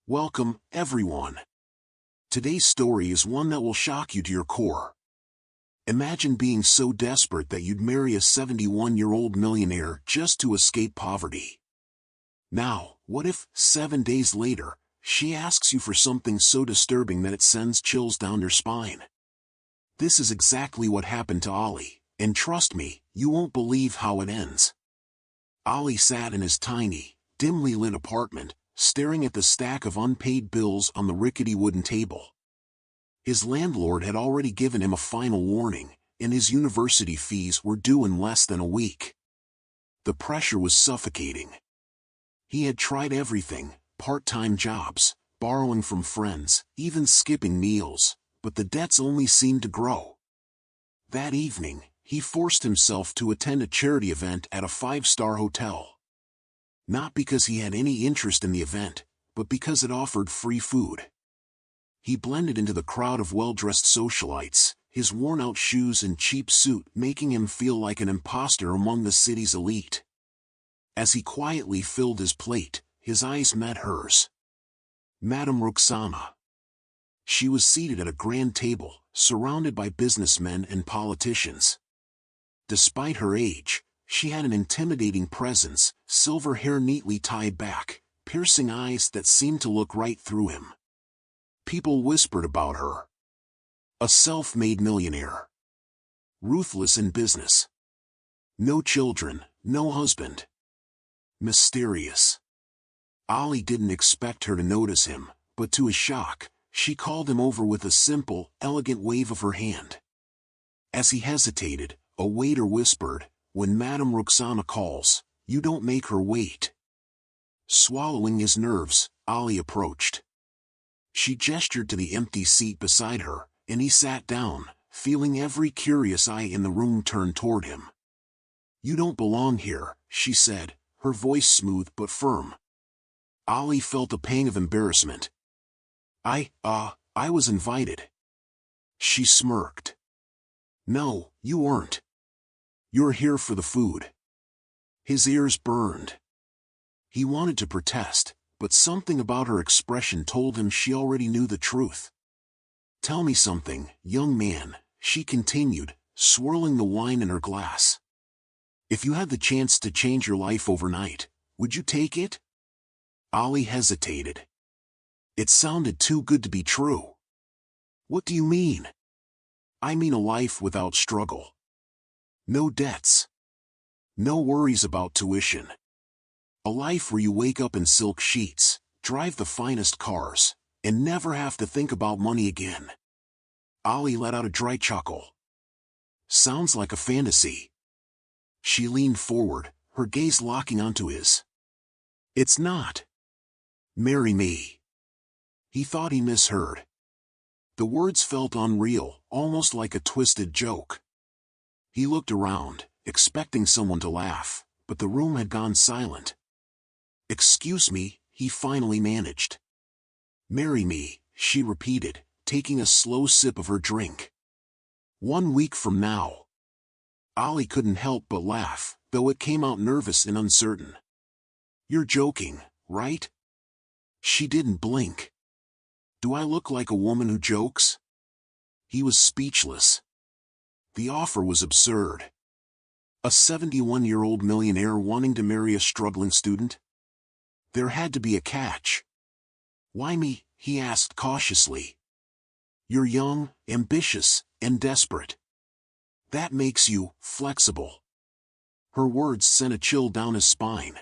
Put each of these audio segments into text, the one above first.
Welcome, everyone. Today's story is one that will shock you to your core. Imagine being so desperate that you'd marry a 71-year-old millionaire just to escape poverty. Now, what if, 7 days later, she asks you for something so disturbing that it sends chills down your spine? This is exactly what happened to Ollie, and trust me, you won't believe how it ends. Ollie sat in his tiny, dimly lit apartment, staring at the stack of unpaid bills on the rickety wooden table. His landlord had already given him a final warning, and his university fees were due in less than a week. The pressure was suffocating. He had tried everything, part-time jobs, borrowing from friends, even skipping meals, but the debts only seemed to grow. That evening, he forced himself to attend a charity event at a 5-star hotel. Not because he had any interest in the event, but because it offered free food. He blended into the crowd of well-dressed socialites, his worn-out shoes and cheap suit making him feel like an imposter among the city's elite. As he quietly filled his plate, his eyes met hers. Madam Rukhsana. She was seated at a grand table, surrounded by businessmen and politicians. Despite her age, she had an intimidating presence, silver hair neatly tied back, piercing eyes that seemed to look right through him. People whispered about her. A self-made millionaire. Ruthless in business. No children, no husband. Mysterious. Ollie didn't expect her to notice him, but to his shock, she called him over with a simple, elegant wave of her hand. As he hesitated, a waiter whispered, "When Madam Rukhsana calls, you don't make her wait." Swallowing his nerves, Ollie approached. She gestured to the empty seat beside her, and he sat down, feeling every curious eye in the room turn toward him. "You don't belong here," she said, her voice smooth but firm. Ollie felt a pang of embarrassment. I was invited." She smirked. "No, you weren't. You're here for the food." His ears burned. He wanted to protest, but something about her expression told him she already knew the truth. "Tell me something, young man," she continued, swirling the wine in her glass. "If you had the chance to change your life overnight, would you take it?" Ollie hesitated. It sounded too good to be true. "What do you mean?" "I mean a life without struggle. No debts. No worries about tuition. A life where you wake up in silk sheets, drive the finest cars, and never have to think about money again." Ollie let out a dry chuckle. "Sounds like a fantasy." She leaned forward, her gaze locking onto his. "It's not. Marry me." He thought he misheard. The words felt unreal, almost like a twisted joke. He looked around, expecting someone to laugh, but the room had gone silent. "Excuse me," he finally managed. "Marry me," she repeated, taking a slow sip of her drink. "1 week from now." Ollie couldn't help but laugh, though it came out nervous and uncertain. "You're joking, right?" She didn't blink. "Do I look like a woman who jokes?" He was speechless. The offer was absurd. A 71-year-old millionaire wanting to marry a struggling student? There had to be a catch. "Why me?" he asked cautiously. "You're young, ambitious, and desperate. That makes you flexible." Her words sent a chill down his spine.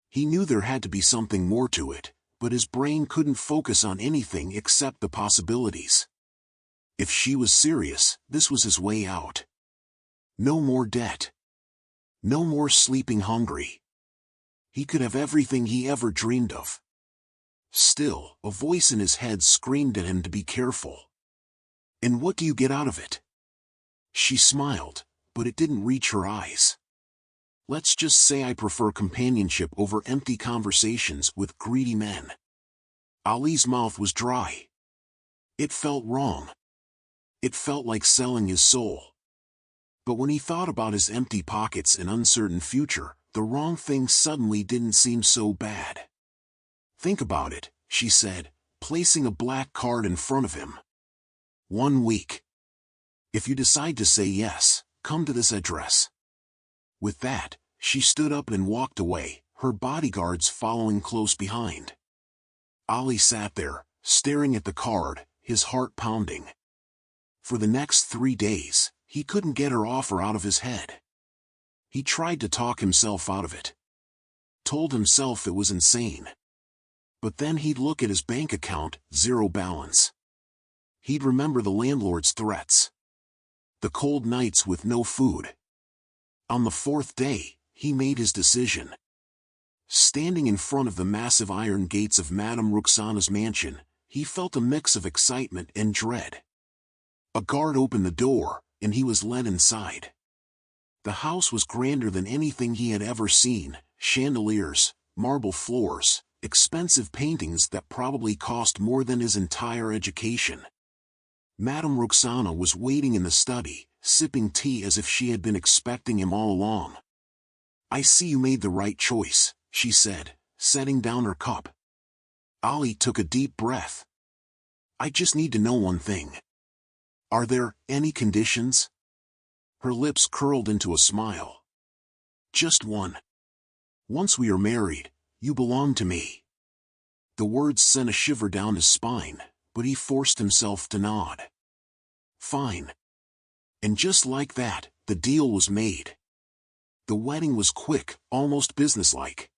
He knew there had to be something more to it, but his brain couldn't focus on anything except the possibilities. If she was serious, this was his way out. No more debt. No more sleeping hungry. He could have everything he ever dreamed of. Still, a voice in his head screamed at him to be careful. "And what do you get out of it?" She smiled, but it didn't reach her eyes. "Let's just say I prefer companionship over empty conversations with greedy men." Ollie's mouth was dry. It felt wrong. It felt like selling his soul. But when he thought about his empty pockets and uncertain future, the wrong thing suddenly didn't seem so bad. Think about it, she said, placing a black card in front of him. 1 week. If you decide to say yes, come to this address. With that, she stood up and walked away, her bodyguards following close behind. Ali sat there, staring at the card, his heart pounding. For the next 3 days, he couldn't get her offer out of his head. He tried to talk himself out of it. Told himself it was insane. But then he'd look at his bank account, 0 balance. He'd remember the landlord's threats. The cold nights with no food. On the 4th day, he made his decision. Standing in front of the massive iron gates of Madam Rukhsana's mansion, he felt a mix of excitement and dread. A guard opened the door, and he was led inside. The house was grander than anything he had ever seen: chandeliers, marble floors, expensive paintings that probably cost more than his entire education. Madam Rukhsana was waiting in the study, sipping tea as if she had been expecting him all along. "I see you made the right choice," she said, setting down her cup. Ali took a deep breath. "I just need to know one thing. Are there any conditions?" Her lips curled into a smile. "Just one. Once we are married, you belong to me." The words sent a shiver down his spine, but he forced himself to nod. "Fine." And just like that, the deal was made. The wedding was quick, almost businesslike.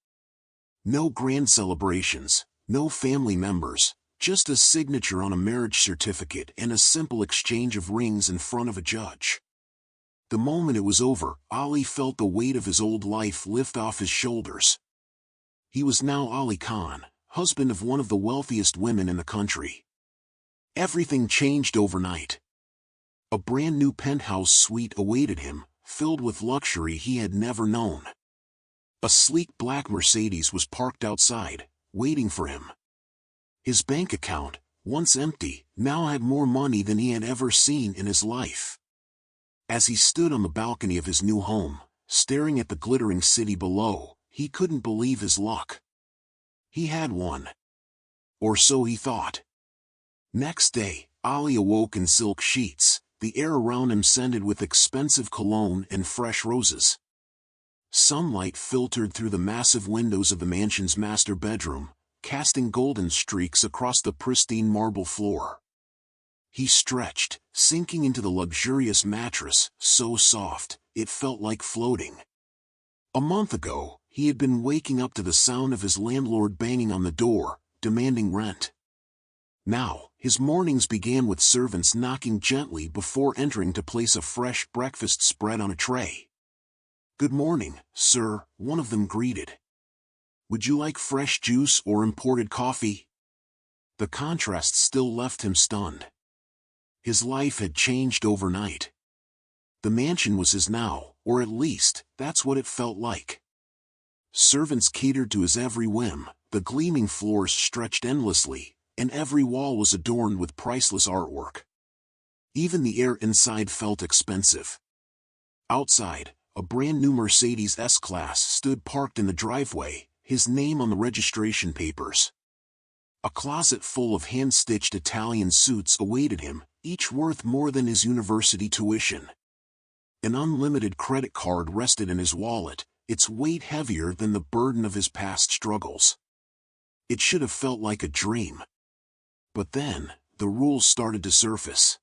No grand celebrations, no family members, just a signature on a marriage certificate and a simple exchange of rings in front of a judge. The moment it was over, Ali felt the weight of his old life lift off his shoulders. He was now Ali Khan, husband of one of the wealthiest women in the country. Everything changed overnight. A brand new penthouse suite awaited him, filled with luxury he had never known. A sleek black Mercedes was parked outside, waiting for him. His bank account, once empty, now had more money than he had ever seen in his life. As he stood on the balcony of his new home, staring at the glittering city below, he couldn't believe his luck. He had won. Or so he thought. Next day, Ali awoke in silk sheets, the air around him scented with expensive cologne and fresh roses. Sunlight filtered through the massive windows of the mansion's master bedroom, casting golden streaks across the pristine marble floor. He stretched, sinking into the luxurious mattress, so soft, it felt like floating. A month ago, he had been waking up to the sound of his landlord banging on the door, demanding rent. Now, his mornings began with servants knocking gently before entering to place a fresh breakfast spread on a tray. "Good morning, sir," one of them greeted. "Would you like fresh juice or imported coffee?" The contrast still left him stunned. His life had changed overnight. The mansion was his now, or at least, that's what it felt like. Servants catered to his every whim, the gleaming floors stretched endlessly, and every wall was adorned with priceless artwork. Even the air inside felt expensive. Outside, a brand new Mercedes S-Class stood parked in the driveway, his name on the registration papers. A closet full of hand-stitched Italian suits awaited him, each worth more than his university tuition. An unlimited credit card rested in his wallet, its weight heavier than the burden of his past struggles. It should have felt like a dream. But then, the rules started to surface.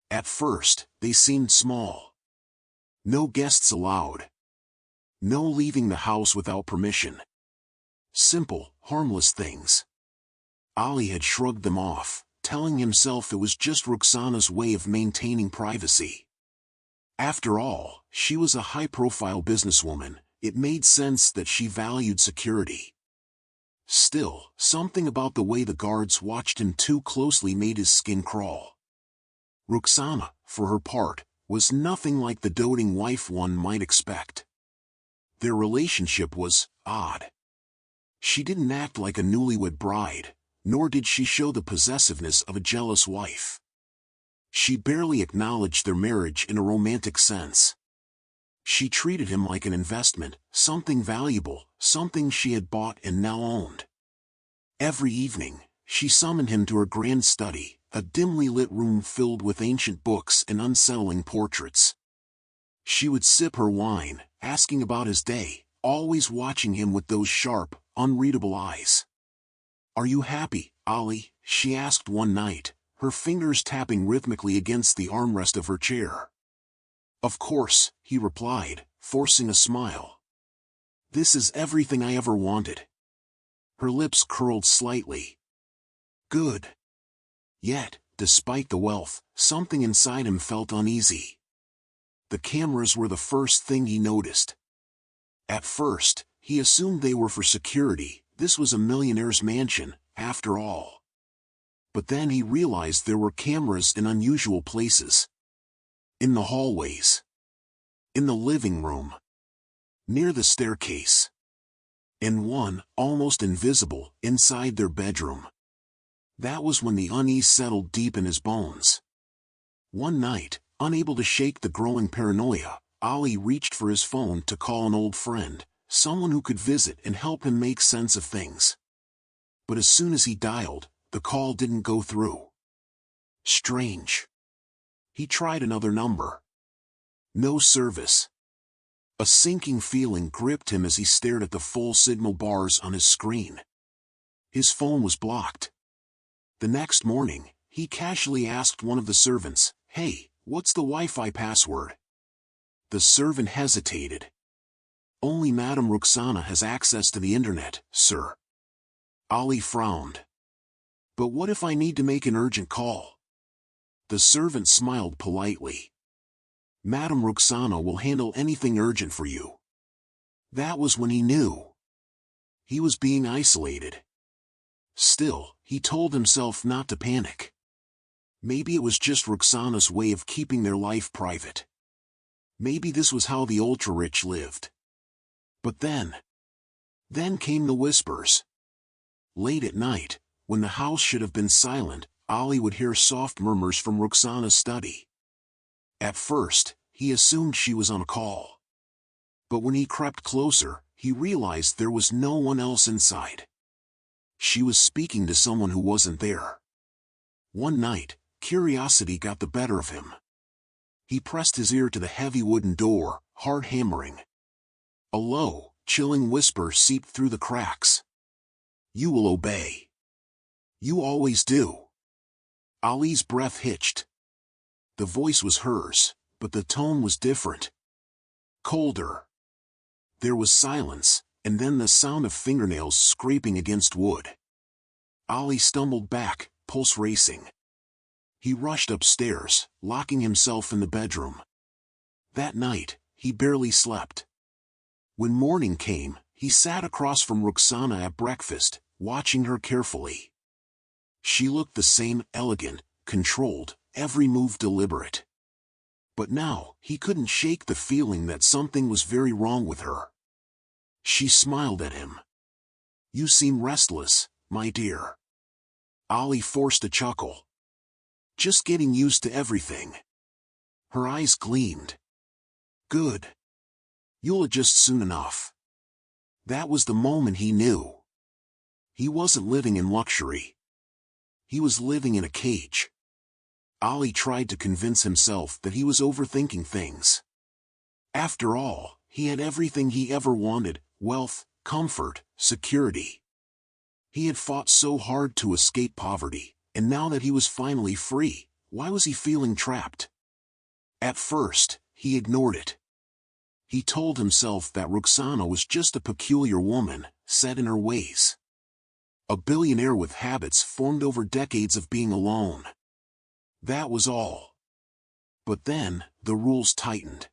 At first, they seemed small. No guests allowed. No leaving the house without permission. Simple, harmless things. Ali had shrugged them off, telling himself it was just Rukhsana's way of maintaining privacy. After all, she was a high-profile businesswoman, it made sense that she valued security. Still, something about the way the guards watched him too closely made his skin crawl. Rukhsana, for her part, was nothing like the doting wife one might expect. Their relationship was odd. She didn't act like a newlywed bride, nor did she show the possessiveness of a jealous wife. She barely acknowledged their marriage in a romantic sense. She treated him like an investment, something valuable, something she had bought and now owned. Every evening, she summoned him to her grand study, a dimly lit room filled with ancient books and unsettling portraits. She would sip her wine, asking about his day, always watching him with those sharp, unreadable eyes. "Are you happy, Ali?" she asked one night, her fingers tapping rhythmically against the armrest of her chair. "Of course," he replied, forcing a smile. "This is everything I ever wanted." Her lips curled slightly. "Good." Yet, despite the wealth, something inside him felt uneasy. The cameras were the first thing he noticed. At first, he assumed they were for security. This was a millionaire's mansion, after all. But then he realized there were cameras in unusual places. In the hallways. In the living room. Near the staircase. And one, almost invisible, inside their bedroom. That was when the unease settled deep in his bones. One night, unable to shake the growing paranoia, Ali reached for his phone to call an old friend, someone who could visit and help him make sense of things. But as soon as he dialed, the call didn't go through. Strange. He tried another number. No service. A sinking feeling gripped him as he stared at the full signal bars on his screen. His phone was blocked. The next morning, he casually asked one of the servants, "Hey, what's the Wi-Fi password?" The servant hesitated. "Only Madam Rukhsana has access to the internet, sir." Ali frowned. "But what if I need to make an urgent call?" The servant smiled politely. "Madam Rukhsana will handle anything urgent for you." That was when he knew. He was being isolated. Still, he told himself not to panic. Maybe it was just Rukhsana's way of keeping their life private. Maybe this was how the ultra-rich lived. But then came the whispers. Late at night, when the house should have been silent, Ali would hear soft murmurs from Rukhsana's study. At first, he assumed she was on a call. But when he crept closer, he realized there was no one else inside. She was speaking to someone who wasn't there. One night, curiosity got the better of him. He pressed his ear to the heavy wooden door, hard hammering. A low, chilling whisper seeped through the cracks. "You will obey. You always do." Ali's breath hitched. The voice was hers, but the tone was different. Colder. There was silence, and then the sound of fingernails scraping against wood. Ali stumbled back, pulse racing. He rushed upstairs, locking himself in the bedroom. That night, he barely slept. When morning came, he sat across from Rukhsana at breakfast, watching her carefully. She looked the same, elegant, controlled, every move deliberate. But now, he couldn't shake the feeling that something was very wrong with her. She smiled at him. "You seem restless, my dear." Ali forced a chuckle. "Just getting used to everything." Her eyes gleamed. "Good. You'll adjust soon enough." That was the moment he knew. He wasn't living in luxury. He was living in a cage. Ali tried to convince himself that he was overthinking things. After all, he had everything he ever wanted: wealth, comfort, security. He had fought so hard to escape poverty, and now that he was finally free, why was he feeling trapped? At first, he ignored it. He told himself that Rukhsana was just a peculiar woman, set in her ways. A billionaire with habits formed over decades of being alone. That was all. But then, the rules tightened.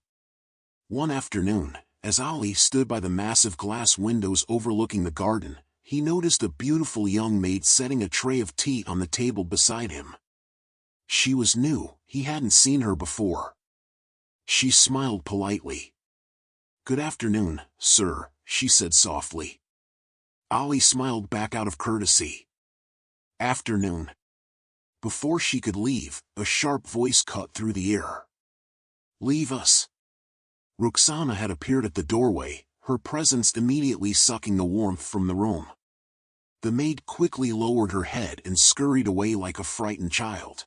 One afternoon, as Ali stood by the massive glass windows overlooking the garden, he noticed a beautiful young maid setting a tray of tea on the table beside him. She was new, he hadn't seen her before. She smiled politely. "Good afternoon, sir," she said softly. Ali smiled back out of courtesy. "Afternoon." Before she could leave, a sharp voice cut through the air. "Leave us." Rukhsana had appeared at the doorway, her presence immediately sucking the warmth from the room. The maid quickly lowered her head and scurried away like a frightened child.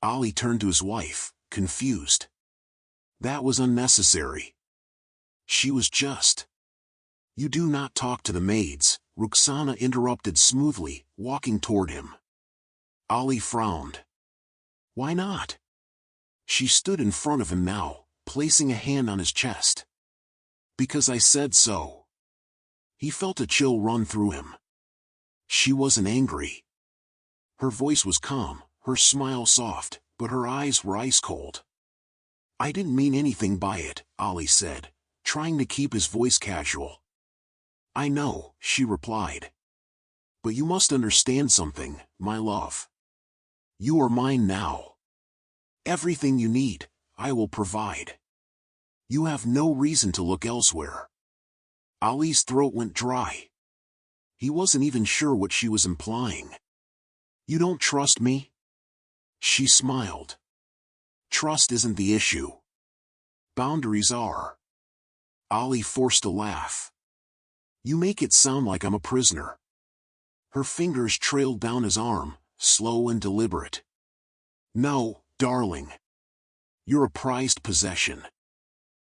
Ali turned to his wife, confused. That was unnecessary. She was just. You do not talk to the maids, Rukhsana interrupted smoothly, walking toward him. Ali frowned. Why not? She stood in front of him now, placing a hand on his chest. Because I said so. He felt a chill run through him. She wasn't angry. Her voice was calm, her smile soft, but her eyes were ice cold. I didn't mean anything by it, Ali said, trying to keep his voice casual. I know, she replied. But you must understand something, my love. You are mine now. Everything you need, I will provide. You have no reason to look elsewhere. Ali's throat went dry. He wasn't even sure what she was implying. You don't trust me? She smiled. Trust isn't the issue. Boundaries are. Ali forced a laugh. You make it sound like I'm a prisoner. Her fingers trailed down his arm, slow and deliberate. No, darling. You're a prized possession.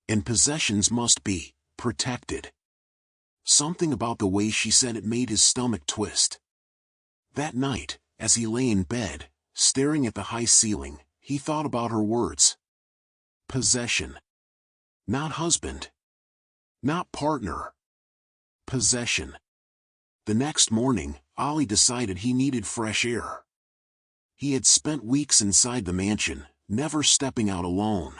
And possessions must be protected. Something about the way she said it made his stomach twist. That night, as he lay in bed, staring at the high ceiling, he thought about her words. Possession. Not husband. Not partner. Possession. The next morning, Ali decided he needed fresh air. He had spent weeks inside the mansion, never stepping out alone.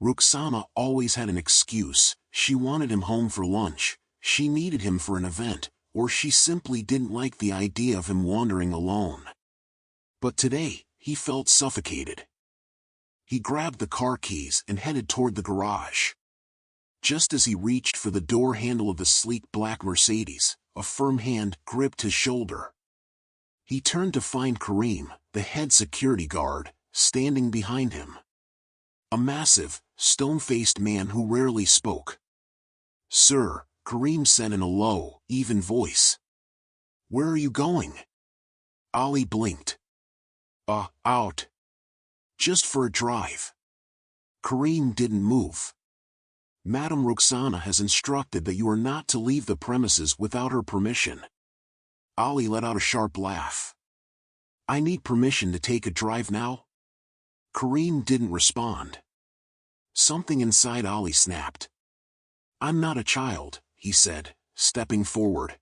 Rukhsana always had an excuse. She wanted him home for lunch, she needed him for an event, or she simply didn't like the idea of him wandering alone. But today, he felt suffocated. He grabbed the car keys and headed toward the garage. Just as he reached for the door handle of the sleek black Mercedes, a firm hand gripped his shoulder. He turned to find Kareem, the head security guard, standing behind him. A massive, stone-faced man who rarely spoke. Sir, Kareem said in a low, even voice. Where are you going? Ali blinked. Out. Just for a drive. Kareem didn't move. Madam Rukhsana has instructed that you are not to leave the premises without her permission. Ali let out a sharp laugh. I need permission to take a drive now? Kareem didn't respond. Something inside Ali snapped. I'm not a child, he said, stepping forward.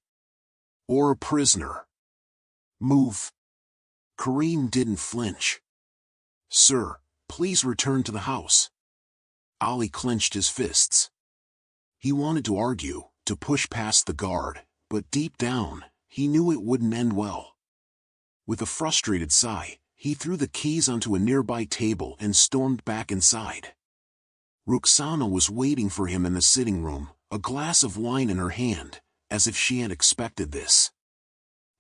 Or a prisoner. Move. Kareem didn't flinch. Sir, please return to the house. Ali clenched his fists. He wanted to argue, to push past the guard, but deep down, he knew it wouldn't end well. With a frustrated sigh, he threw the keys onto a nearby table and stormed back inside. Rukhsana was waiting for him in the sitting room, a glass of wine in her hand, as if she had expected this.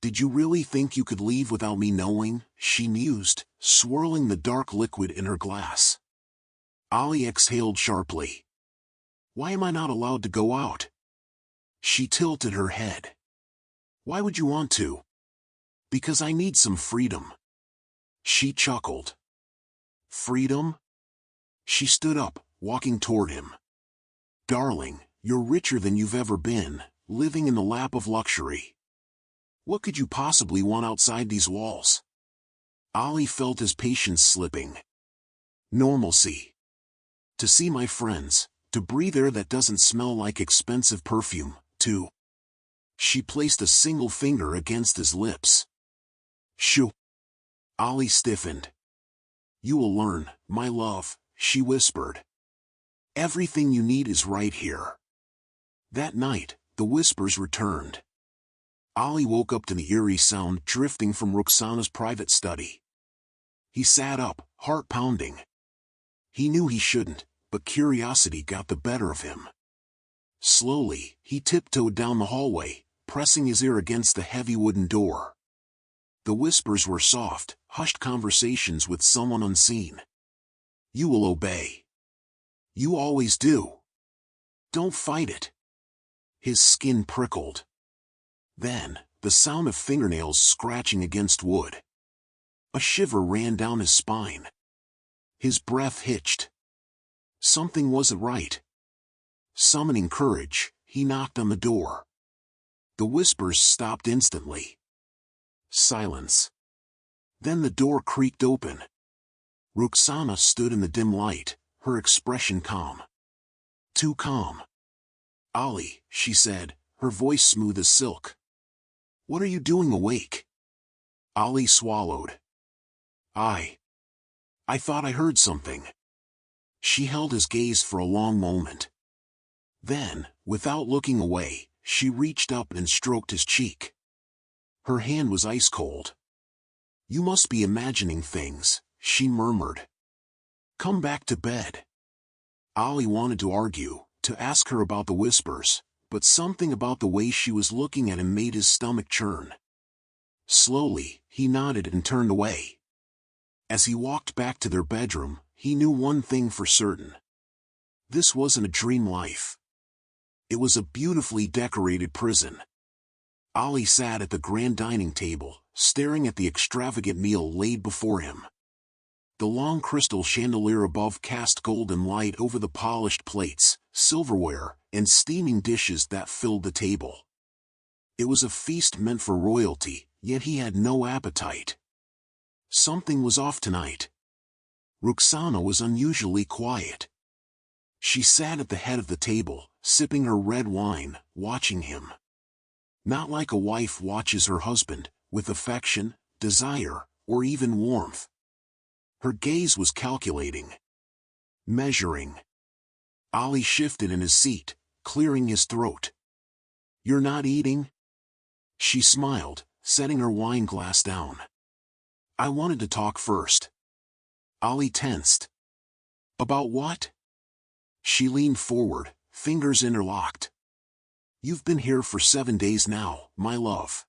Did you really think you could leave without me knowing? She mused, swirling the dark liquid in her glass. Ali exhaled sharply. Why am I not allowed to go out? She tilted her head. Why would you want to? Because I need some freedom. She chuckled. Freedom? She stood up, walking toward him. Darling, you're richer than you've ever been, living in the lap of luxury. What could you possibly want outside these walls? Ali felt his patience slipping. Normalcy. To see my friends, to breathe air that doesn't smell like expensive perfume, to... She placed a single finger against his lips. Shoo. Ali stiffened. You will learn, my love, she whispered. Everything you need is right here. That night, the whispers returned. Ali woke up to the eerie sound drifting from Rukhsana's private study. He sat up, heart pounding. He knew he shouldn't, but curiosity got the better of him. Slowly, he tiptoed down the hallway, pressing his ear against the heavy wooden door. The whispers were soft, hushed conversations with someone unseen. You will obey. You always do. Don't fight it. His skin prickled. Then, the sound of fingernails scratching against wood. A shiver ran down his spine. His breath hitched. Something wasn't right. Summoning courage, he knocked on the door. The whispers stopped instantly. Silence. Then the door creaked open. Rukhsana stood in the dim light, her expression calm. Too calm. "Ali," she said, her voice smooth as silk. "What are you doing awake?" Ali swallowed. I thought I heard something." She held his gaze for a long moment. Then, without looking away, she reached up and stroked his cheek. Her hand was ice cold. "You must be imagining things," she murmured. "Come back to bed." Ali wanted to argue, to ask her about the whispers, but something about the way she was looking at him made his stomach churn. Slowly, he nodded and turned away. As he walked back to their bedroom, he knew one thing for certain. This wasn't a dream life. It was a beautifully decorated prison. Ali sat at the grand dining table, staring at the extravagant meal laid before him. The long crystal chandelier above cast golden light over the polished plates, silverware, and steaming dishes that filled the table. It was a feast meant for royalty, yet he had no appetite. Something was off tonight. Rukhsana was unusually quiet. She sat at the head of the table, sipping her red wine, watching him. Not like a wife watches her husband, with affection, desire, or even warmth. Her gaze was calculating. Measuring. Ali shifted in his seat, clearing his throat. "You're not eating?" She smiled, setting her wine glass down. "I wanted to talk first." Ali tensed. "About what?" She leaned forward, fingers interlocked. "You've been here for 7 days now, my love.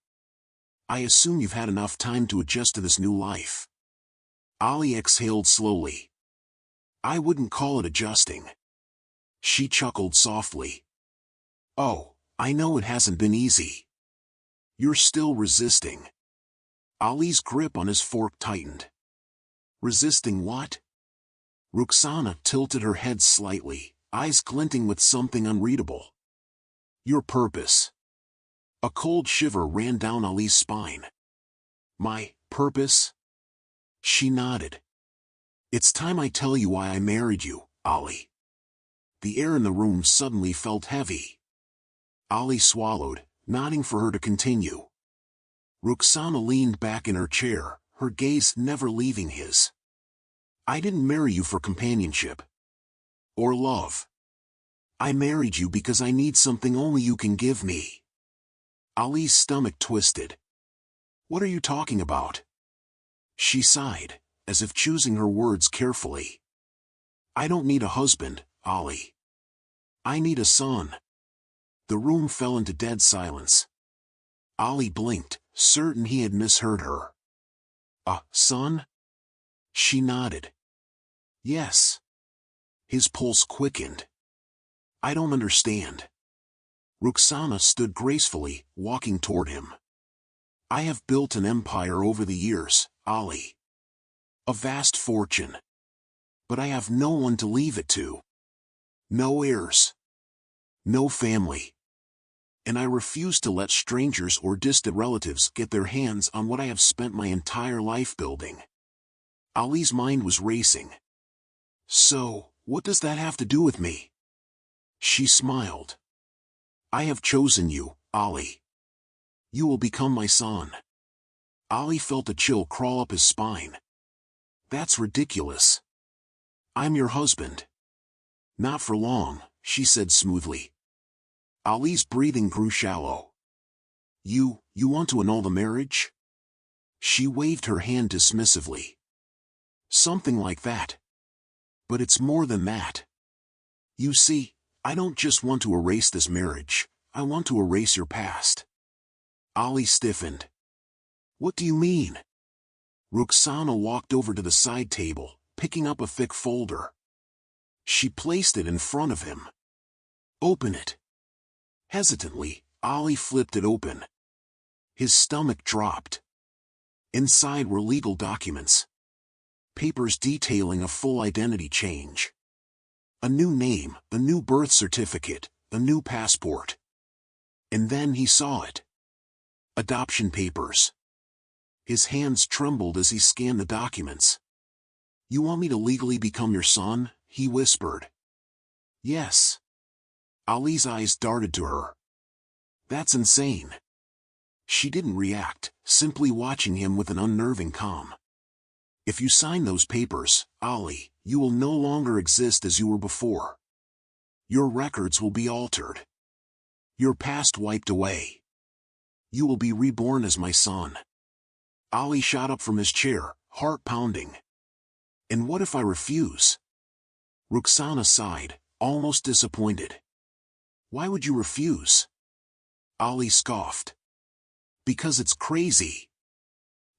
I assume you've had enough time to adjust to this new life." Ali exhaled slowly. "I wouldn't call it adjusting." She chuckled softly. "Oh, I know it hasn't been easy. You're still resisting." Ali's grip on his fork tightened. "Resisting what?" Rukhsana tilted her head slightly, eyes glinting with something unreadable. "Your purpose." A cold shiver ran down Ali's spine. "My purpose?" She nodded. "It's time I tell you why I married you, Ali." The air in the room suddenly felt heavy. Ali swallowed, nodding for her to continue. Rukhsana leaned back in her chair, her gaze never leaving his. "I didn't marry you for companionship. Or love. I married you because I need something only you can give me." Ali's stomach twisted. "What are you talking about?" She sighed, as if choosing her words carefully. "I don't need a husband, Ali. I need a son." The room fell into dead silence. Ali blinked, certain he had misheard her. "A son?" She nodded. "Yes." His pulse quickened. "I don't understand." Rukhsana stood gracefully, walking toward him. "I have built an empire over the years, Ali. A vast fortune. But I have no one to leave it to. No heirs. No family. And I refuse to let strangers or distant relatives get their hands on what I have spent my entire life building." Ali's mind was racing. "So, what does that have to do with me?" She smiled. "I have chosen you, Ali. You will become my son." Ali felt a chill crawl up his spine. "That's ridiculous. I'm your husband." "Not for long," she said smoothly. Ali's breathing grew shallow. You want to annul the marriage?" She waved her hand dismissively. "Something like that. But it's more than that. You see, I don't just want to erase this marriage, I want to erase your past." Ali stiffened. "What do you mean?" Rukhsana walked over to the side table, picking up a thick folder. She placed it in front of him. "Open it." Hesitantly, Ali flipped it open. His stomach dropped. Inside were legal documents. Papers detailing a full identity change. A new name, a new birth certificate, a new passport. And then he saw it. Adoption papers. His hands trembled as he scanned the documents. "You want me to legally become your son?" he whispered. "Yes." Ali's eyes darted to her. "That's insane." She didn't react, simply watching him with an unnerving calm. "If you sign those papers, Ali, you will no longer exist as you were before. Your records will be altered. Your past wiped away. You will be reborn as my son." Ali shot up from his chair, heart pounding. "And what if I refuse?" Rukhsana sighed, almost disappointed. "Why would you refuse?" Ali scoffed. "Because it's crazy.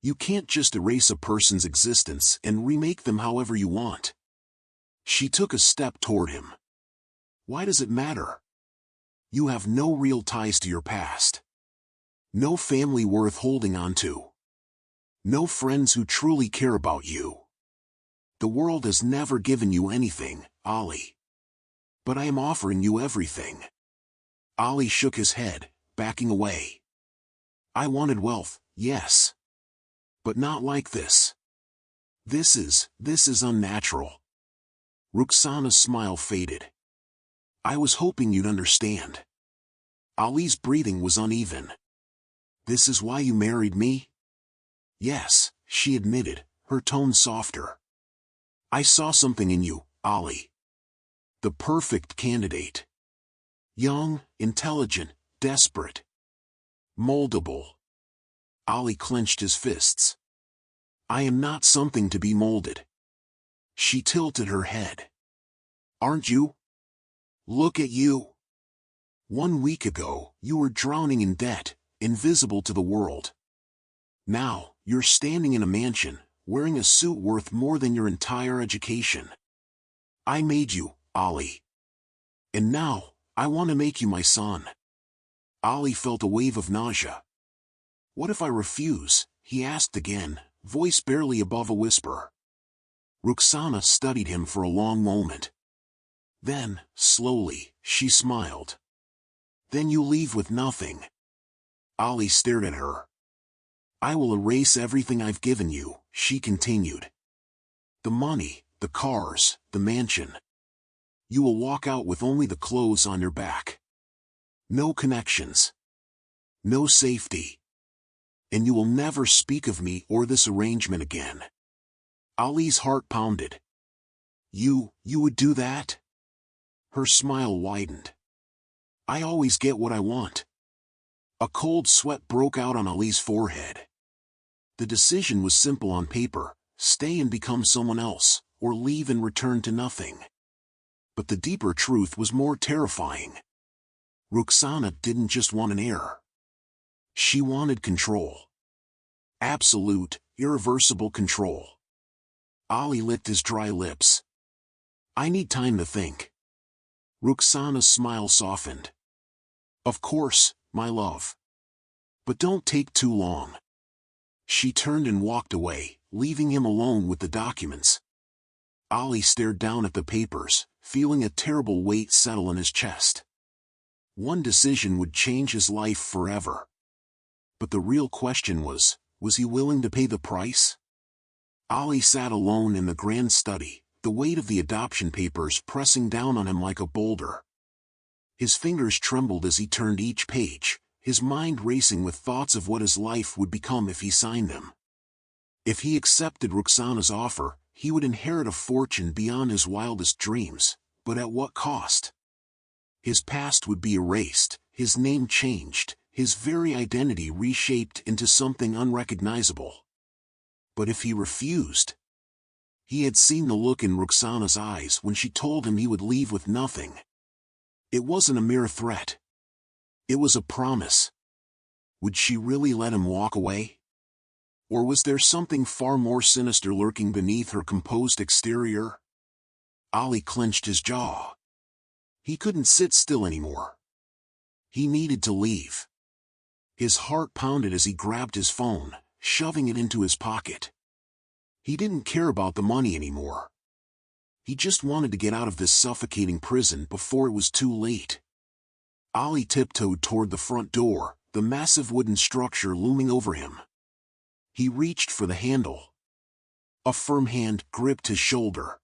You can't just erase a person's existence and remake them however you want." She took a step toward him. "Why does it matter? You have no real ties to your past. No family worth holding on to. No friends who truly care about you. The world has never given you anything, Ali. But I am offering you everything." Ali shook his head, backing away. "I wanted wealth, yes. But not like this. This is unnatural." Rukhsana's smile faded. "I was hoping you'd understand." Ali's breathing was uneven. "This is why you married me?" "Yes," she admitted, her tone softer. "I saw something in you, Ali. The perfect candidate. Young, intelligent, desperate. Moldable." Ali clenched his fists. "I am not something to be molded." She tilted her head. "Aren't you? Look at you. 1 week ago, you were drowning in debt, invisible to the world. Now, you're standing in a mansion, wearing a suit worth more than your entire education. I made you, Ali. And now, I want to make you my son." Ali felt a wave of nausea. "What if I refuse?" he asked again, voice barely above a whisper. Rukhsana studied him for a long moment. Then, slowly, she smiled. "Then you leave with nothing." Ali stared at her. "I will erase everything I've given you," she continued. "The money, the cars, the mansion. You will walk out with only the clothes on your back. No connections. No safety. And you will never speak of me or this arrangement again." Ali's heart pounded. You would do that?" Her smile widened. "I always get what I want." A cold sweat broke out on Ali's forehead. The decision was simple on paper: stay and become someone else, or leave and return to nothing. But the deeper truth was more terrifying. Rukhsana didn't just want an heir. She wanted control. Absolute, irreversible control. Ali licked his dry lips. "I need time to think." Rukhsana's smile softened. "Of course, my love. But don't take too long." She turned and walked away, leaving him alone with the documents. Ali stared down at the papers, feeling a terrible weight settle in his chest. One decision would change his life forever. But the real question was he willing to pay the price? Ali sat alone in the grand study, the weight of the adoption papers pressing down on him like a boulder. His fingers trembled as he turned each page, his mind racing with thoughts of what his life would become if he signed them. If he accepted Rukhsana's offer, he would inherit a fortune beyond his wildest dreams, but at what cost? His past would be erased, his name changed, his very identity reshaped into something unrecognizable. But if he refused? He had seen the look in Rukhsana's eyes when she told him he would leave with nothing. It wasn't a mere threat. It was a promise. Would she really let him walk away? Or was there something far more sinister lurking beneath her composed exterior? Ali clenched his jaw. He couldn't sit still anymore. He needed to leave. His heart pounded as he grabbed his phone, shoving it into his pocket. He didn't care about the money anymore. He just wanted to get out of this suffocating prison before it was too late. Ali tiptoed toward the front door, the massive wooden structure looming over him. He reached for the handle. A firm hand gripped his shoulder.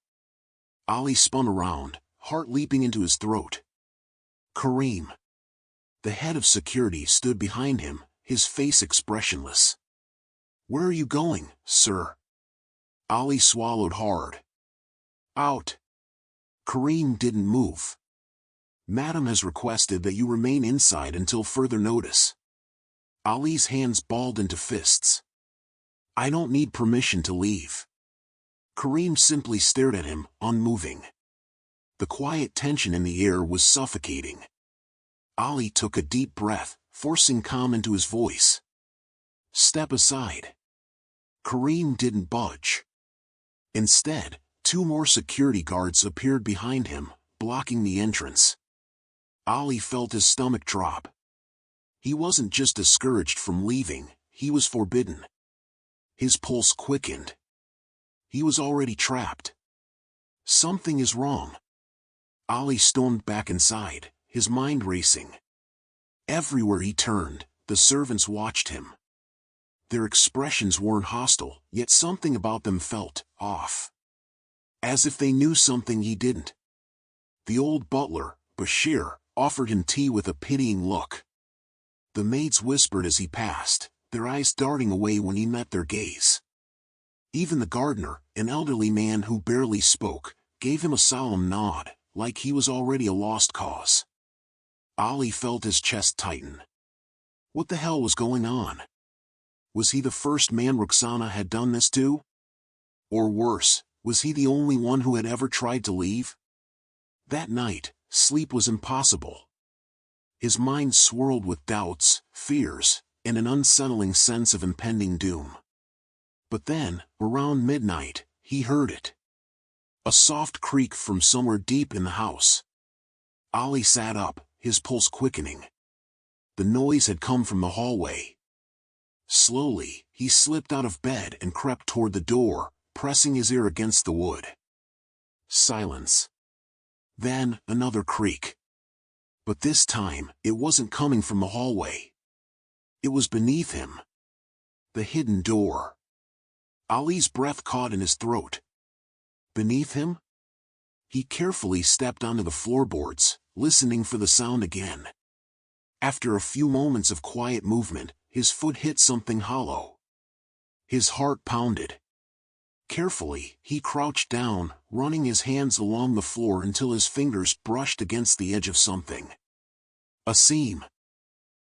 Ali spun around, heart leaping into his throat. Kareem. The head of security stood behind him, his face expressionless. "Where are you going, sir?" Ali swallowed hard. "Out." Kareem didn't move. "Madam has requested that you remain inside until further notice." Ali's hands balled into fists. "I don't need permission to leave." Kareem simply stared at him, unmoving. The quiet tension in the air was suffocating. Ali took a deep breath, forcing calm into his voice. "Step aside." Kareem didn't budge. Instead, 2 more security guards appeared behind him, blocking the entrance. Ali felt his stomach drop. He wasn't just discouraged from leaving, he was forbidden. His pulse quickened. He was already trapped. Something is wrong. Ali stormed back inside, his mind racing. Everywhere he turned, the servants watched him. Their expressions weren't hostile, yet something about them felt off. As if they knew something he didn't. The old butler, Bashir, offered him tea with a pitying look. The maids whispered as he passed, their eyes darting away when he met their gaze. Even the gardener, an elderly man who barely spoke, gave him a solemn nod, like he was already a lost cause. Ali felt his chest tighten. What the hell was going on? Was he the first man Rukhsana had done this to? Or worse, was he the only one who had ever tried to leave? That night, sleep was impossible. His mind swirled with doubts, fears, and an unsettling sense of impending doom. But then, around midnight, he heard it. A soft creak from somewhere deep in the house. Ali sat up, his pulse quickening. The noise had come from the hallway. Slowly, he slipped out of bed and crept toward the door, pressing his ear against the wood. Silence. Then, another creak. But this time, it wasn't coming from the hallway. It was beneath him. The hidden door. Ali's breath caught in his throat. Beneath him? He carefully stepped onto the floorboards, listening for the sound again. After a few moments of quiet movement, his foot hit something hollow. His heart pounded. Carefully, he crouched down, running his hands along the floor until his fingers brushed against the edge of something. A seam.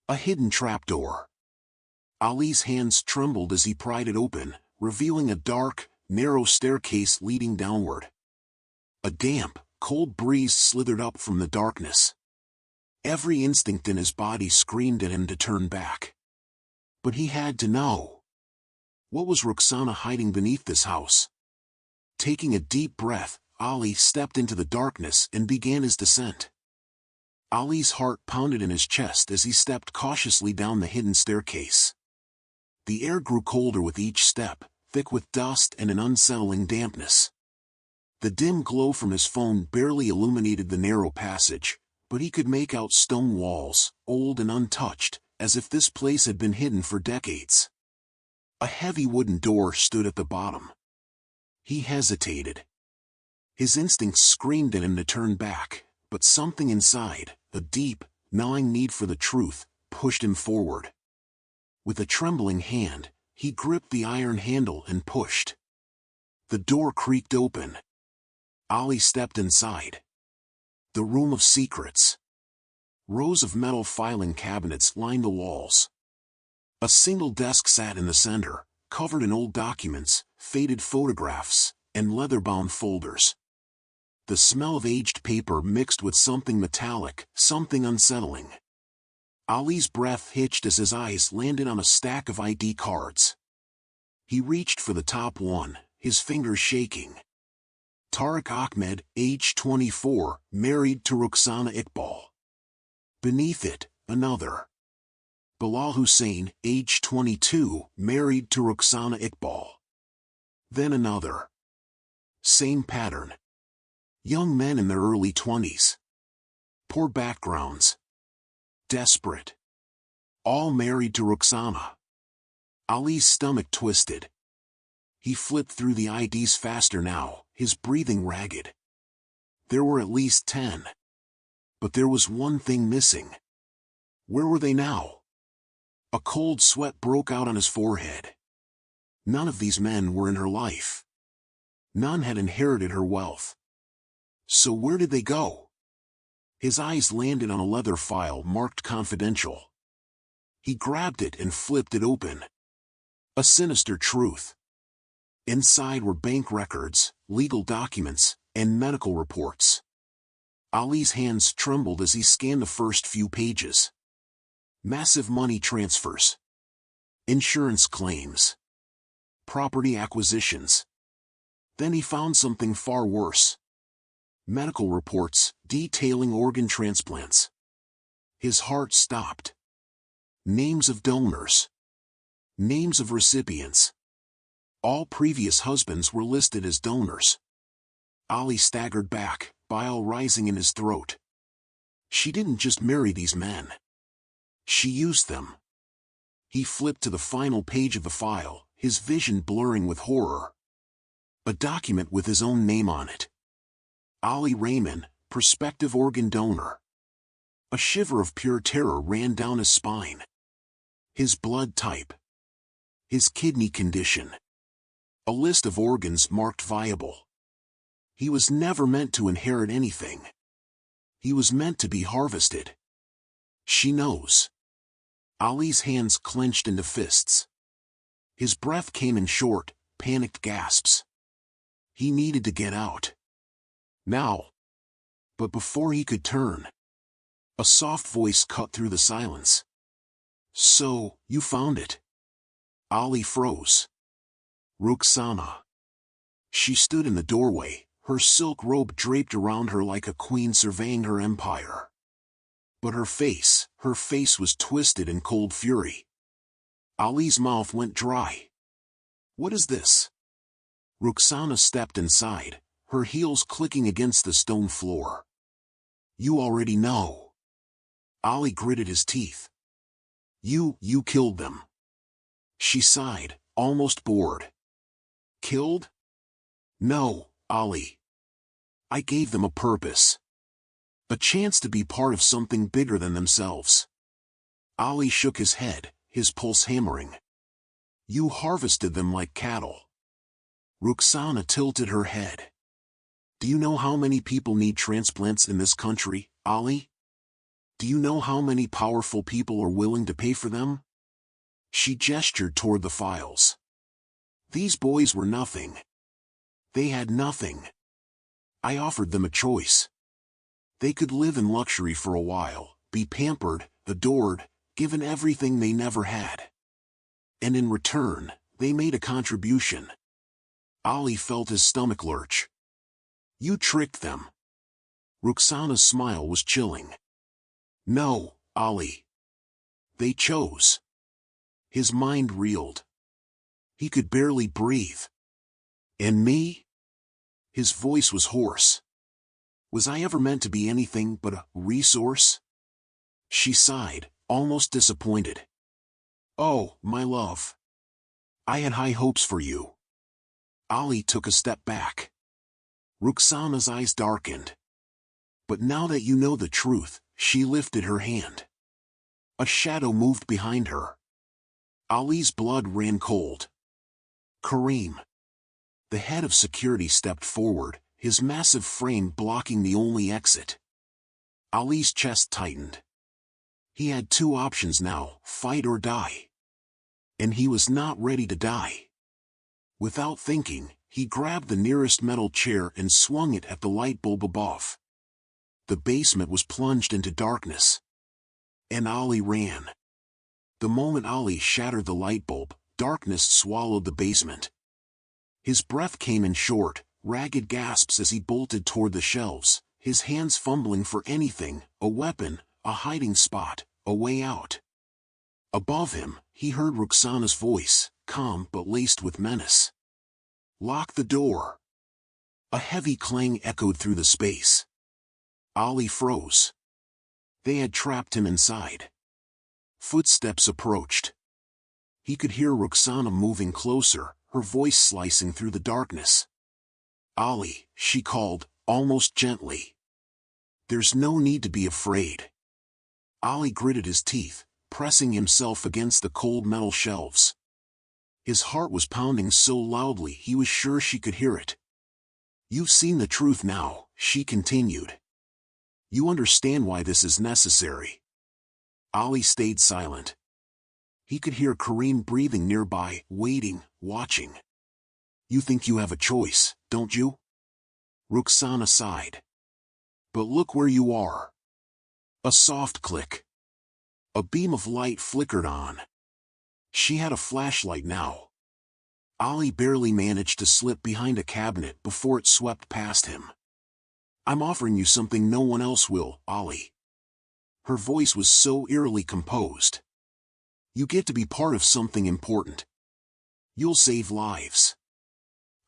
A hidden trapdoor. Ali's hands trembled as he pried it open, revealing a dark, narrow staircase leading downward. A damp, cold breeze slithered up from the darkness. Every instinct in his body screamed at him to turn back. But he had to know. What was Rukhsana hiding beneath this house? Taking a deep breath, Ali stepped into the darkness and began his descent. Ali's heart pounded in his chest as he stepped cautiously down the hidden staircase. The air grew colder with each step, thick with dust and an unsettling dampness. The dim glow from his phone barely illuminated the narrow passage, but he could make out stone walls, old and untouched, as if this place had been hidden for decades. A heavy wooden door stood at the bottom. He hesitated. His instincts screamed at him to turn back, but something inside, a deep, gnawing need for the truth, pushed him forward. With a trembling hand, he gripped the iron handle and pushed. The door creaked open. Ali stepped inside. The room of secrets. Rows of metal filing cabinets lined the walls. A single desk sat in the center, covered in old documents, faded photographs, and leather-bound folders. The smell of aged paper mixed with something metallic, something unsettling. Ali's breath hitched as his eyes landed on a stack of ID cards. He reached for the top one, his fingers shaking. Tariq Ahmed, age 24, married to Rukhsana Iqbal. Beneath it, another. Bilal Hussein, age 22, married to Rukhsana Iqbal. Then another. Same pattern. Young men in their early 20s. Poor backgrounds. Desperate. All married to Rukhsana. Ali's stomach twisted. He flipped through the IDs faster now, his breathing ragged. There were at least 10. But there was one thing missing. Where were they now? A cold sweat broke out on his forehead. None of these men were in her life. None had inherited her wealth. So where did they go? His eyes landed on a leather file marked confidential. He grabbed it and flipped it open. A sinister truth. Inside were bank records, legal documents, and medical reports. Ali's hands trembled as he scanned the first few pages. Massive money transfers. Insurance claims. Property acquisitions. Then he found something far worse. Medical reports detailing organ transplants. His heart stopped. Names of donors. Names of recipients. All previous husbands were listed as donors. Ali staggered back, bile rising in his throat. She didn't just marry these men. She used them. He flipped to the final page of the file, his vision blurring with horror. A document with his own name on it. Ali Rahman, prospective organ donor. A shiver of pure terror ran down his spine. His blood type. His kidney condition. A list of organs marked viable. He was never meant to inherit anything. He was meant to be harvested. She knows. Ali's hands clenched into fists. His breath came in short, panicked gasps. He needed to get out. Now. But before he could turn, a soft voice cut through the silence. So, you found it. Ali froze. Rukhsana. She stood in the doorway, her silk robe draped around her like a queen surveying her empire. But her face was twisted in cold fury. Ali's mouth went dry. What is this? Rukhsana stepped inside, her heels clicking against the stone floor. You already know. Ali gritted his teeth. You killed them. She sighed, almost bored. Killed? No, Ali. I gave them a purpose. A chance to be part of something bigger than themselves. Ali shook his head, his pulse hammering. You harvested them like cattle. Rukhsana tilted her head. Do you know how many people need transplants in this country, Ali? Do you know how many powerful people are willing to pay for them? She gestured toward the files. These boys were nothing. They had nothing. I offered them a choice. They could live in luxury for a while, be pampered, adored, given everything they never had. And in return, they made a contribution. Ali felt his stomach lurch. You tricked them. Rukhsana's smile was chilling. No, Ali. They chose. His mind reeled. He could barely breathe. And me? His voice was hoarse. Was I ever meant to be anything but a resource? She sighed, almost disappointed. Oh, my love. I had high hopes for you. Ali took a step back. Rukhsana's eyes darkened. But now that you know the truth, she lifted her hand. A shadow moved behind her. Ali's blood ran cold. Kareem. The head of security stepped forward, his massive frame blocking the only exit. Ali's chest tightened. He had two options now, fight or die. And he was not ready to die. Without thinking, he grabbed the nearest metal chair and swung it at the light bulb above. The basement was plunged into darkness. And Ali ran. The moment Ali shattered the light bulb, darkness swallowed the basement. His breath came in short, ragged gasps as he bolted toward the shelves, his hands fumbling for anything, a weapon, a hiding spot, a way out. Above him, he heard Rukhsana's voice, calm but laced with menace. "Lock the door." A heavy clang echoed through the space. Ali froze. They had trapped him inside. Footsteps approached. He could hear Rukhsana moving closer, her voice slicing through the darkness. "Ali," she called, almost gently. "There's no need to be afraid." Ali gritted his teeth, pressing himself against the cold metal shelves. His heart was pounding so loudly he was sure she could hear it. "You've seen the truth now," she continued. "You understand why this is necessary." Ali stayed silent. He could hear Kareem breathing nearby, waiting, watching. "You think you have a choice, don't you?" Rukhsana sighed. "But look where you are." A soft click. A beam of light flickered on. She had a flashlight now. Ali barely managed to slip behind a cabinet before it swept past him. "I'm offering you something no one else will, Ali." Her voice was so eerily composed. "You get to be part of something important. You'll save lives."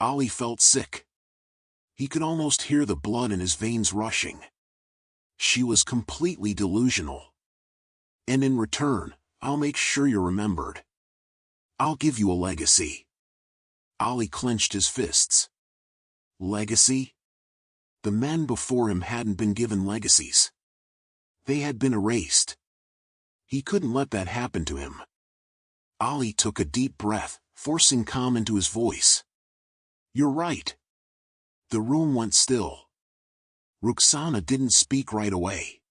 Ali felt sick. He could almost hear the blood in his veins rushing. She was completely delusional. "And in return, I'll make sure you're remembered. I'll give you a legacy." Ali clenched his fists. Legacy? The men before him hadn't been given legacies. They had been erased. He couldn't let that happen to him. Ali took a deep breath, forcing calm into his voice. "You're right." The room went still. Rukhsana didn't speak right away.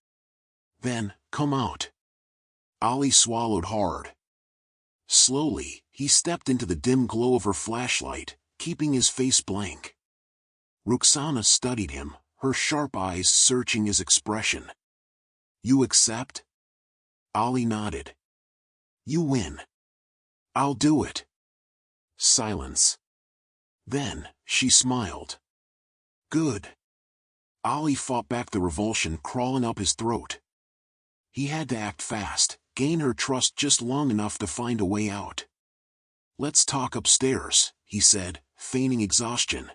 Then, "Come out." Ali swallowed hard. Slowly, he stepped into the dim glow of her flashlight, keeping his face blank. Rukhsana studied him, her sharp eyes searching his expression. "You accept?" Ali nodded. "You win." "I'll do it." Silence. Then, she smiled. "Good." Ali fought back the revulsion crawling up his throat. He had to act fast, gain her trust just long enough to find a way out. "Let's talk upstairs," he said, feigning exhaustion.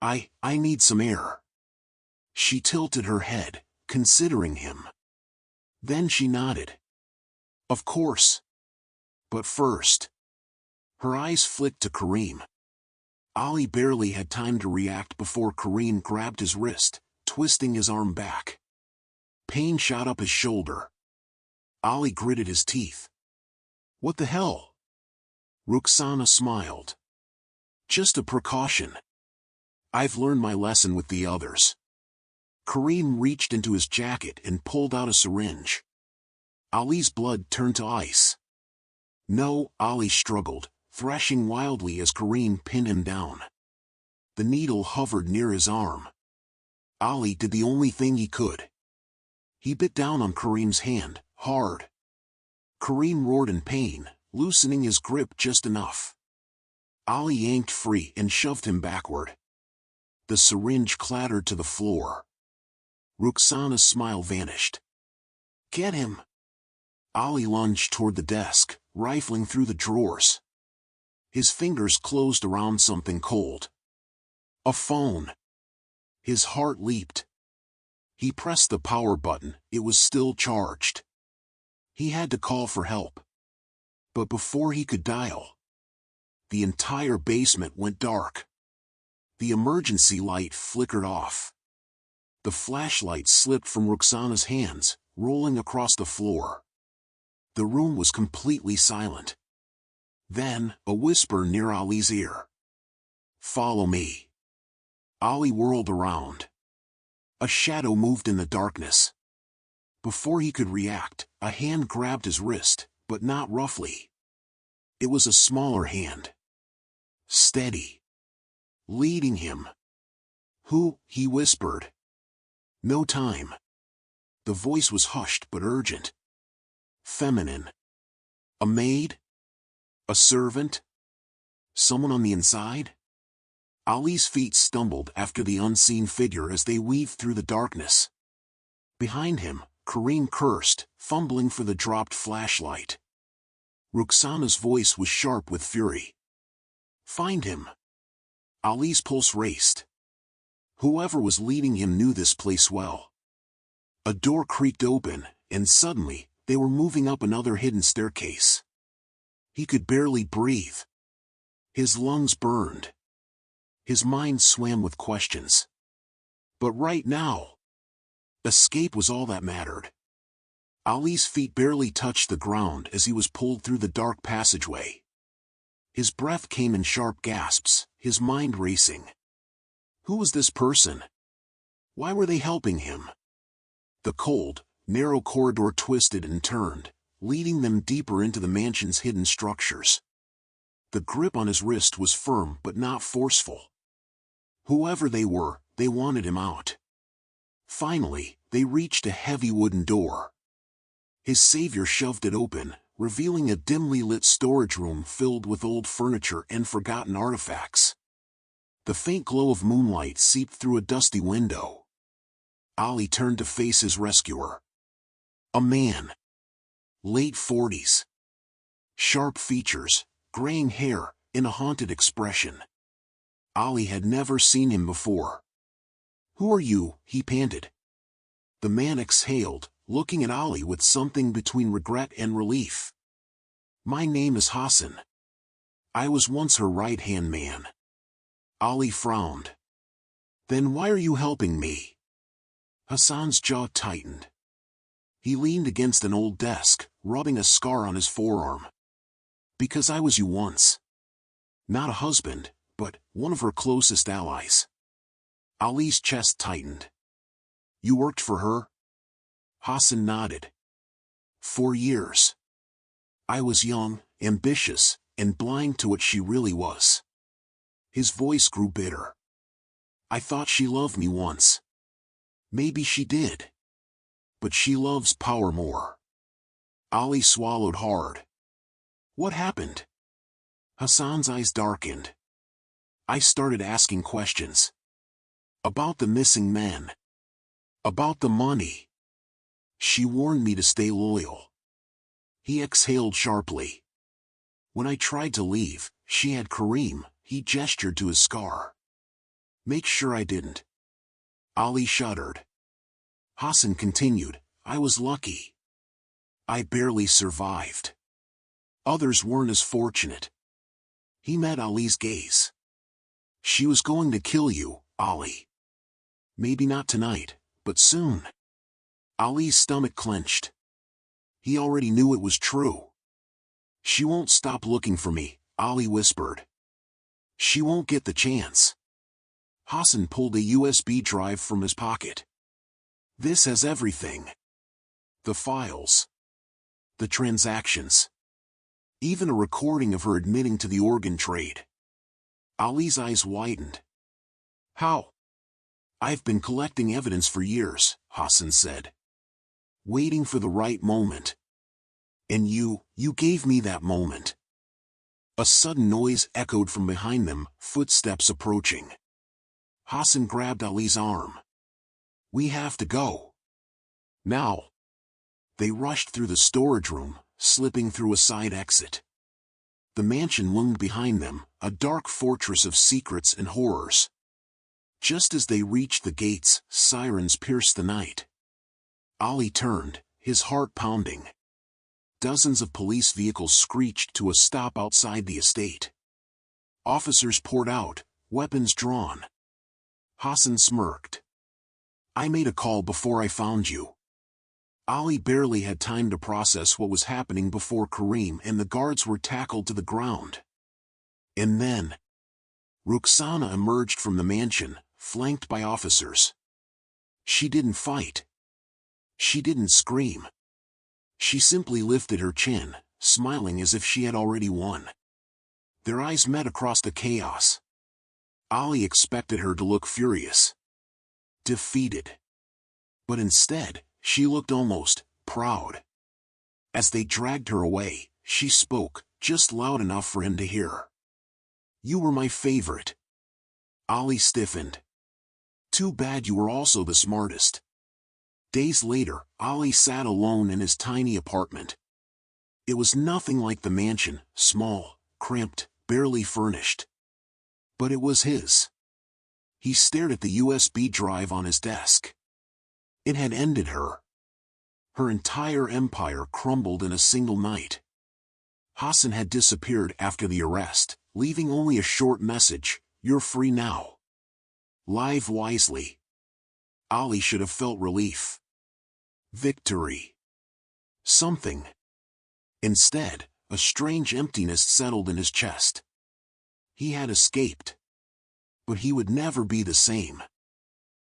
I need some air." She tilted her head, considering him. Then she nodded. "Of course. But first." Her eyes flicked to Kareem. Ali barely had time to react before Kareem grabbed his wrist, twisting his arm back. Pain shot up his shoulder. Ali gritted his teeth. "What the hell?" Rukhsana smiled. "Just a precaution. I've learned my lesson with the others." Kareem reached into his jacket and pulled out a syringe. Ali's blood turned to ice. "No," Ali struggled, thrashing wildly as Kareem pinned him down. The needle hovered near his arm. Ali did the only thing he could. He bit down on Kareem's hand, hard. Kareem roared in pain, loosening his grip just enough. Ali yanked free and shoved him backward. The syringe clattered to the floor. Rukhsana's smile vanished. "Get him!" Ali lunged toward the desk, rifling through the drawers. His fingers closed around something cold. A phone. His heart leaped. He pressed the power button, it was still charged. He had to call for help. But before he could dial, the entire basement went dark. The emergency light flickered off. The flashlight slipped from Rukhsana's hands, rolling across the floor. The room was completely silent. Then, a whisper near Ali's ear. "Follow me." Ali whirled around. A shadow moved in the darkness. Before he could react, a hand grabbed his wrist, but not roughly. It was a smaller hand. Steady. Leading him. "Who?" he whispered. "No time." The voice was hushed but urgent. Feminine. A maid? A servant? Someone on the inside? Ali's feet stumbled after the unseen figure as they weaved through the darkness. Behind him, Kareem cursed, fumbling for the dropped flashlight. Rukhsana's voice was sharp with fury. Find him. Ali's pulse raced. Whoever was leading him knew this place well. A door creaked open, and suddenly, they were moving up another hidden staircase. He could barely breathe. His lungs burned. His mind swam with questions. But right now, escape was all that mattered. Ali's feet barely touched the ground as he was pulled through the dark passageway. His breath came in sharp gasps, his mind racing. Who was this person? Why were they helping him? The cold, narrow corridor twisted and turned, leading them deeper into the mansion's hidden structures. The grip on his wrist was firm but not forceful. Whoever they were, they wanted him out. Finally, they reached a heavy wooden door. His savior shoved it open, revealing a dimly lit storage room filled with old furniture and forgotten artifacts. The faint glow of moonlight seeped through a dusty window. Ali turned to face his rescuer. A man. Late 40s. Sharp features, graying hair, and a haunted expression. Ali had never seen him before. Who are you? He panted. The man exhaled, looking at Ali with something between regret and relief. My name is Hassan. I was once her right-hand man. Ali frowned. Then why are you helping me? Hassan's jaw tightened. He leaned against an old desk, rubbing a scar on his forearm. Because I was you once. Not a husband, but one of her closest allies. Ali's chest tightened. You worked for her? Hassan nodded. 4 years. I was young, ambitious, and blind to what she really was. His voice grew bitter. I thought she loved me once. Maybe she did. But she loves power more. Ali swallowed hard. What happened? Hassan's eyes darkened. I started asking questions. About the missing men. About the money. She warned me to stay loyal. He exhaled sharply. When I tried to leave, she had Kareem. He gestured to his scar. Make sure I didn't. Ali shuddered. Hassan continued, I was lucky. I barely survived. Others weren't as fortunate. He met Ali's gaze. She was going to kill you, Ali. Maybe not tonight, but soon. Ali's stomach clenched. He already knew it was true. She won't stop looking for me, Ali whispered. She won't get the chance. Hassan pulled a USB drive from his pocket. This has everything. The files. The transactions. Even a recording of her admitting to the organ trade. Ali's eyes widened. How? I've been collecting evidence for years, Hassan said. Waiting for the right moment. And you gave me that moment. A sudden noise echoed from behind them, footsteps approaching. Hassan grabbed Ali's arm. We have to go. Now. They rushed through the storage room, slipping through a side exit. The mansion loomed behind them, a dark fortress of secrets and horrors. Just as they reached the gates, sirens pierced the night. Ali turned, his heart pounding. Dozens of police vehicles screeched to a stop outside the estate. Officers poured out, weapons drawn. Hassan smirked. I made a call before I found you. Ali barely had time to process what was happening before Kareem and the guards were tackled to the ground. And then, Rukhsana emerged from the mansion, flanked by officers. She didn't fight. She didn't scream. She simply lifted her chin, smiling as if she had already won. Their eyes met across the chaos. Ali expected her to look furious. Defeated. But instead, she looked almost proud. As they dragged her away, she spoke, just loud enough for him to hear. You were my favorite. Ali stiffened. Too bad you were also the smartest. Days later, Ali sat alone in his tiny apartment. It was nothing like the mansion, small, cramped, barely furnished. But it was his. He stared at the USB drive on his desk. It had ended her. Her entire empire crumbled in a single night. Hassan had disappeared after the arrest, leaving only a short message, "You're free now. Live wisely." Ali should have felt relief. Victory. Something. Instead, a strange emptiness settled in his chest. He had escaped. But he would never be the same.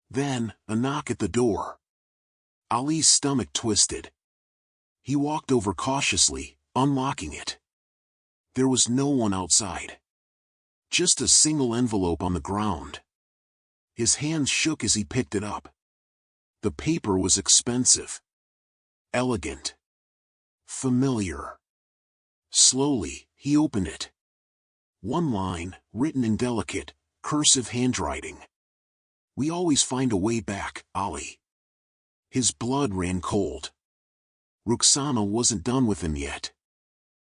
Then, a knock at the door. Ali's stomach twisted. He walked over cautiously, unlocking it. There was no one outside. Just a single envelope on the ground. His hands shook as he picked it up. The paper was expensive. Elegant. Familiar. Slowly, he opened it. One line, written in delicate, cursive handwriting. "We always find a way back, Ali." His blood ran cold. Rukhsana wasn't done with him yet.